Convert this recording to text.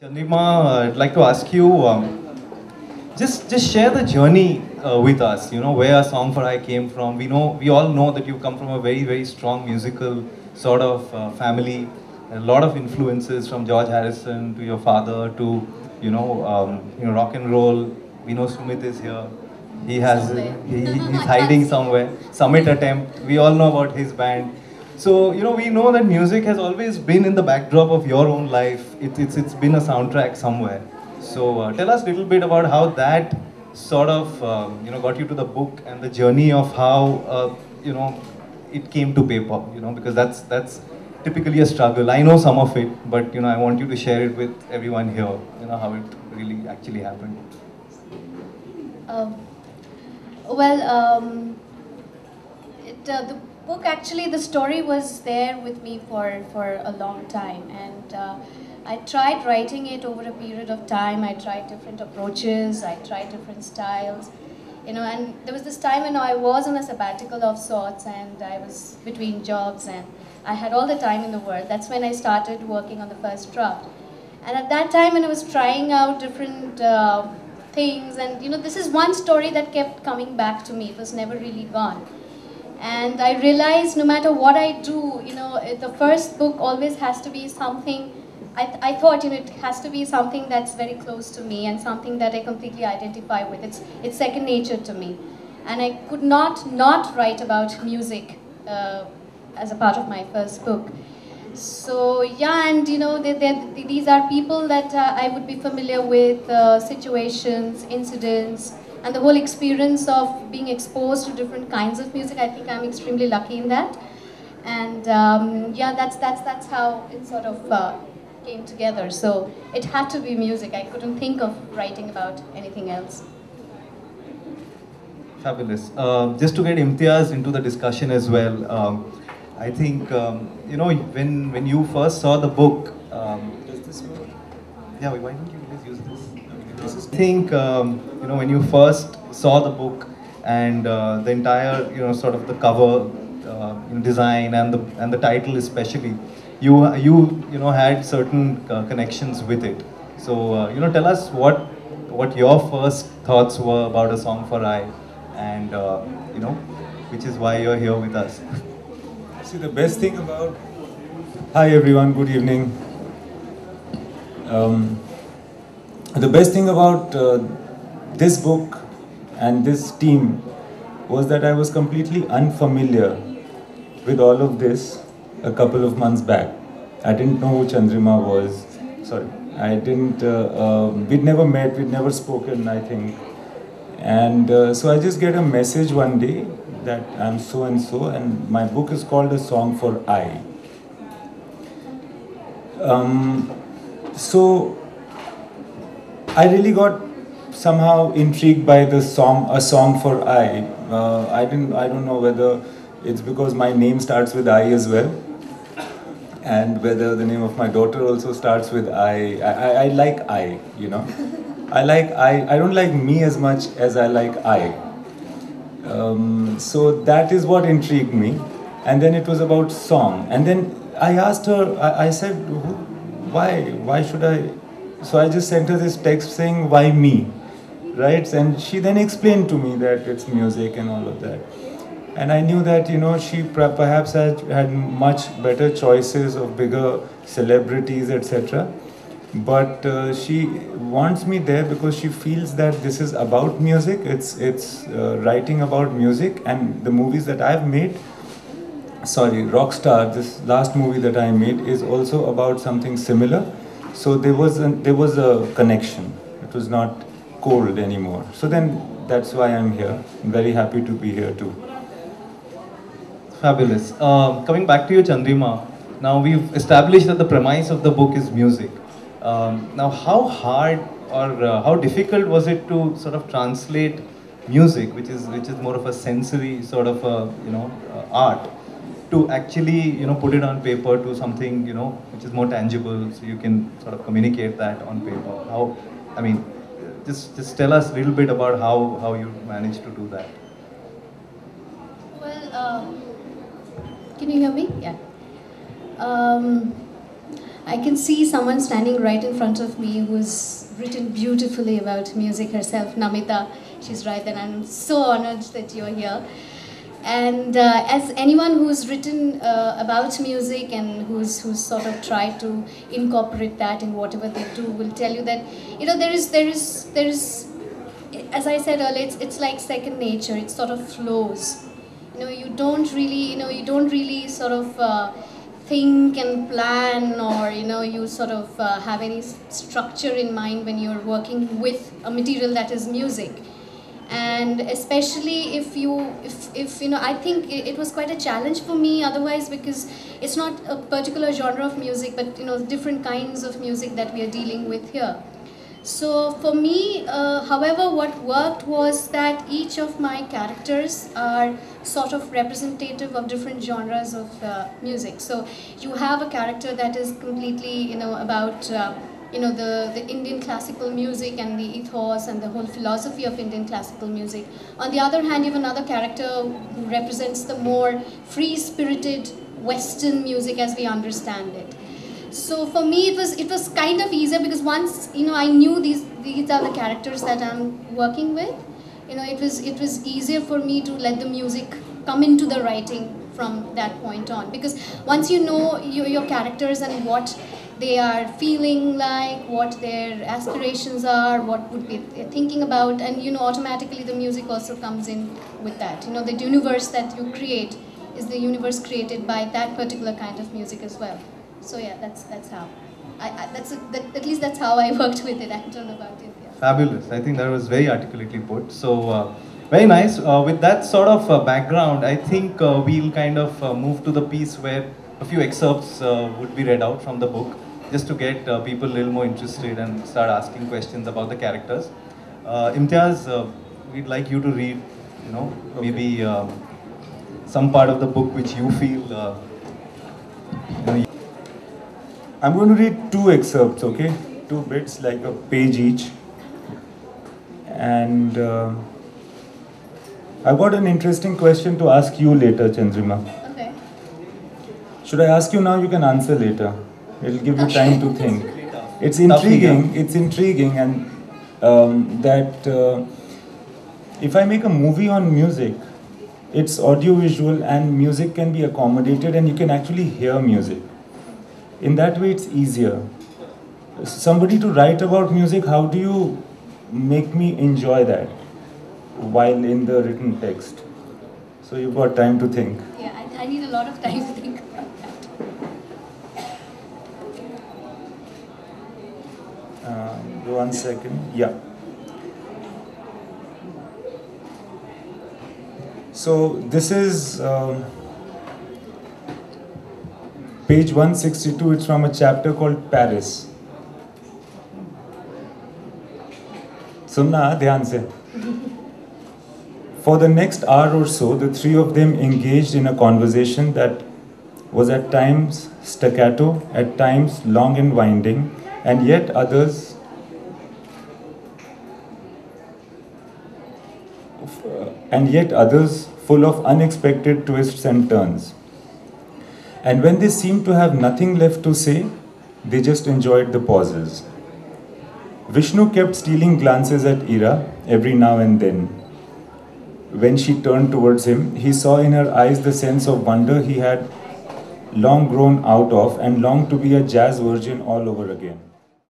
Chandrima, I'd like to ask you, just share the journey with us. You know where Song for I came from. We all know that you come from a very strong musical sort of family. A lot of influences from George Harrison to your father to rock and roll. We know Sumit is here. He has he's hiding somewhere. Summit Attempt. We all know about his band. So, we know that music has always been in the backdrop of your own life. It's been a soundtrack somewhere. So, tell us a little bit about how that sort of, got you to the book and the journey of how, it came to paper, because that's typically a struggle. I know some of it, but, I want you to share it with everyone here, how it really actually happened. Um, well, the book actually, the story was there with me for a long time, and I tried writing it over a period of time. I tried different approaches, I tried different styles, and there was this time when I was on a sabbatical of sorts, and I was between jobs, and I had all the time in the world. That's when I started working on the first draft. And at that time, when I was trying out different things, and this is one story that kept coming back to me. It was never really gone. And I realized no matter what I do, the first book always has to be something. I thought, it has to be something that's very close to me and something that I completely identify with. It's second nature to me, and I could not write about music as a part of my first book. So yeah, and these are people that I would be familiar with, situations, incidents, and the whole experience of being exposed to different kinds of music. I think I'm extremely lucky in that, and yeah, that's how it sort of came together. So it had to be music. I couldn't think of writing about anything else. Fabulous. Just to get Imtiaz into the discussion as well, I think when you first saw the book. Does this work? Yeah, why don't you please use this? I think when you first saw the book and the entire sort of the cover design and the title especially, you had certain connections with it. So tell us what your first thoughts were about A Song for I, and which is why you're here with us. See, the best thing about. Hi everyone, good evening. Um, the best thing about this book and this team was that I was completely unfamiliar with all of this a couple of months back. I didn't know who Chandrima was. Sorry, I didn't. We'd never met, we'd never spoken, I think. And so I just get a message one day that I'm so and so, and my book is called A Song for I. So I really got somehow intrigued by the song, A Song for I. I don't know whether it's because my name starts with I as well, and whether the name of my daughter also starts with I. I like I. I like I don't like me as much as I like I. So that is what intrigued me. And then it was about song. And then I asked her, I said, why? Why should I? So I just sent her this text saying, why me? Right? And she then explained to me that it's music and all of that. And I knew that, she perhaps had much better choices of bigger celebrities, etc. But she wants me there because she feels that this is about music. It's writing about music, and the movies that I've made. Sorry, Rockstar. This last movie that I made is also about something similar. So there was a connection. It was not cold anymore. So then that's why I'm here. I'm very happy to be here too. Fabulous. Coming back to you, Chandrima. Now we've established that the premise of the book is music. Now, how hard or how difficult was it to sort of translate music, which is more of a sensory sort of art, to actually put it on paper to something which is more tangible, so you can sort of communicate that on paper. How, I mean, just tell us a little bit about how you managed to do that. Well, can you hear me? Yeah. Um, I can see someone standing right in front of me who's written beautifully about music herself, Namita. She's right there, and I'm so honored that you're here. And as anyone who's written about music and who's sort of tried to incorporate that in whatever they do, will tell you that, you know, there is, as I said earlier, it's like second nature. It sort of flows. You know, you don't really sort of think and plan, or you sort of have any structure in mind when you're working with a material that is music. And especially if I think it was quite a challenge for me otherwise, because it's not a particular genre of music, but different kinds of music that we are dealing with here. So for me, however, what worked was that each of my characters are sort of representative of different genres of music. So you have a character that is completely, about the Indian classical music and the ethos and the whole philosophy of Indian classical music. On the other hand, you have another character who represents the more free-spirited Western music as we understand it. So for me, it was kind of easier, because once I knew these are the characters that I'm working with. It was easier for me to let the music come into the writing from that point on, because once you know your characters and what they are feeling like, what their aspirations are, what would be they're thinking about, and automatically the music also comes in with that. The universe that you create is the universe created by that particular kind of music as well. So yeah, that's how. At least that's how I worked with it. I don't know about it. Yeah. Fabulous. I think that was very articulately put. So very nice. With that sort of background, I think we'll kind of move to the piece where a few excerpts would be read out from the book, just to get people a little more interested and start asking questions about the characters. Imtiaz, we'd like you to read, maybe some part of the book which you feel. I'm going to read two excerpts, okay? Two bits, like a page each. And I've got an interesting question to ask you later, Chandrima. Okay. Should I ask you now? You can answer later. It'll give you Okay. time to think. It's intriguing, and that if I make a movie on music, it's audiovisual and music can be accommodated and you can actually hear music. In that way, it's easier. Somebody to write about music, how do you make me enjoy that while in the written text? So you've got time to think. Yeah, I need a lot of time to think about that. 1 second. Yeah. So this is page 162. It's from a chapter called Paris. Sunna, dhyan se. For the next hour or so, the three of them engaged in a conversation that was at times staccato, at times long and winding, and yet others full of unexpected twists and turns. And when they seemed to have nothing left to say, they just enjoyed the pauses. Vishnu kept stealing glances at Ira every now and then. When she turned towards him, he saw in her eyes the sense of wonder he had long grown out of and longed to be a jazz virgin all over again.